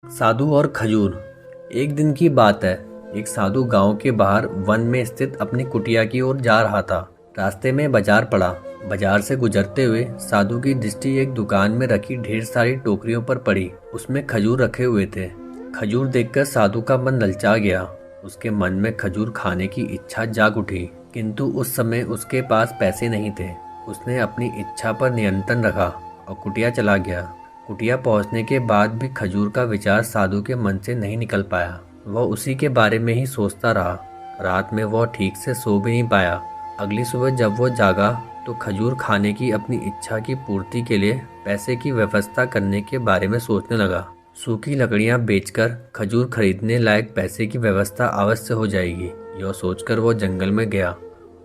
साधु और खजूर। एक दिन की बात है। एक साधु गांव के बाहर वन में स्थित अपनी कुटिया की ओर जा रहा था। रास्ते में बाजार पड़ा। बाजार से गुजरते हुए साधु की दृष्टि एक दुकान में रखी ढेर सारी टोकरियों पर पड़ी। उसमें खजूर रखे हुए थे। खजूर देखकर साधु का मन ललचा गया। उसके मन में खजूर खाने की इच्छा जाग उठी, किंतु उस समय उसके पास पैसे नहीं थे। उसने अपनी इच्छा पर नियंत्रण रखा और कुटिया चला गया। कुटिया पहुंचने के बाद भी खजूर का विचार साधु के मन से नहीं निकल पाया। वह उसी के बारे में ही सोचता रहा। रात में वह ठीक से सो भी नहीं पाया। अगली सुबह जब वह जागा तो खजूर खाने की अपनी इच्छा की पूर्ति के लिए पैसे की व्यवस्था करने के बारे में सोचने लगा। सूखी लकड़ियां बेचकर खजूर खरीदने लायक पैसे की व्यवस्था अवश्य हो जाएगी। यह सोचकर वह जंगल में गया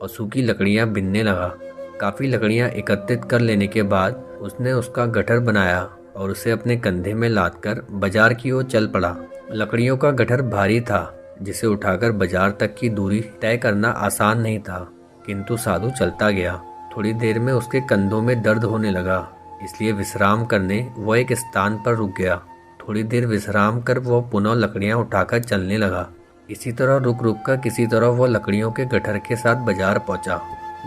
और सूखी लकड़ियां बीनने लगा। काफी लकड़ियां एकत्रित कर लेने के बाद उसने उसका गट्ठर बनाया और उसे अपने कंधे में लादकर बाजार की ओर चल पड़ा। लकड़ियों का गट्ठर भारी था, जिसे उठाकर बाजार तक की दूरी तय करना आसान नहीं था, किंतु साधु चलता गया। थोड़ी देर में उसके कंधों में दर्द होने लगा, इसलिए विश्राम करने वह एक स्थान पर रुक गया। थोड़ी देर विश्राम कर वह पुनः लकड़ियां उठाकर चलने लगा। इसी तरह रुक रुक कर किसी तरह वह लकड़ियों के गट्ठर के साथ बाजार पहुंचा।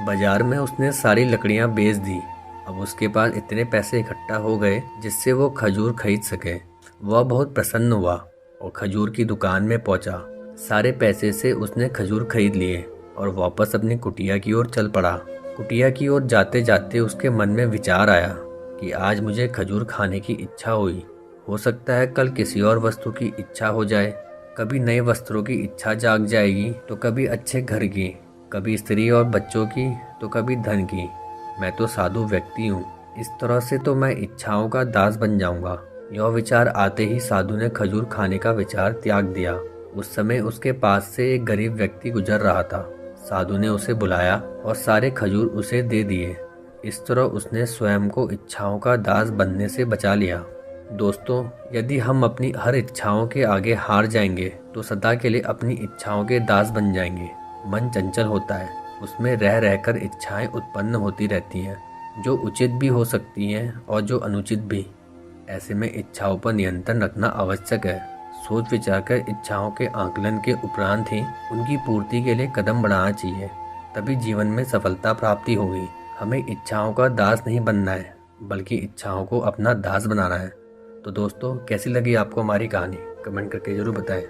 बाजार में उसने सारी लकड़ियां बेच दी। अब उसके पास इतने पैसे इकट्ठा हो गए जिससे वो खजूर खरीद सके। वह बहुत प्रसन्न हुआ और खजूर की दुकान में पहुंचा। सारे पैसे से उसने खजूर खरीद लिए और वापस अपनी कुटिया की ओर चल पड़ा। कुटिया की ओर जाते जाते उसके मन में विचार आया कि आज मुझे खजूर खाने की इच्छा हुई। हो सकता है कल किसी और वस्तु की इच्छा हो जाए। कभी नए वस्त्रों की इच्छा जाग जाएगी तो कभी अच्छे घर की, कभी स्त्री और बच्चों की तो कभी धन की। मैं तो साधु व्यक्ति हूँ, इस तरह से तो मैं इच्छाओं का दास बन जाऊंगा। यह विचार आते ही साधु ने खजूर खाने का विचार त्याग दिया। उस समय उसके पास से एक गरीब व्यक्ति गुजर रहा था। साधु ने उसे बुलाया और सारे खजूर उसे दे दिए। इस तरह उसने स्वयं को इच्छाओं का दास बनने से बचा लिया। दोस्तों, यदि हम अपनी हर इच्छाओं के आगे हार जाएंगे तो सदा के लिए अपनी इच्छाओं के दास बन जाएंगे। मन चंचल होता है, उसमें रह रहकर इच्छाएं उत्पन्न होती रहती हैं, जो उचित भी हो सकती हैं और जो अनुचित भी। ऐसे में इच्छाओं पर नियंत्रण रखना आवश्यक है। सोच विचार कर इच्छाओं के आकलन के उपरांत ही उनकी पूर्ति के लिए कदम बढ़ाना चाहिए, तभी जीवन में सफलता प्राप्ति होगी। हमें इच्छाओं का दास नहीं बनना है, बल्कि इच्छाओं को अपना दास बनाना है। तो दोस्तों, कैसी लगी आपको हमारी कहानी? कमेंट करके जरूर बताएं।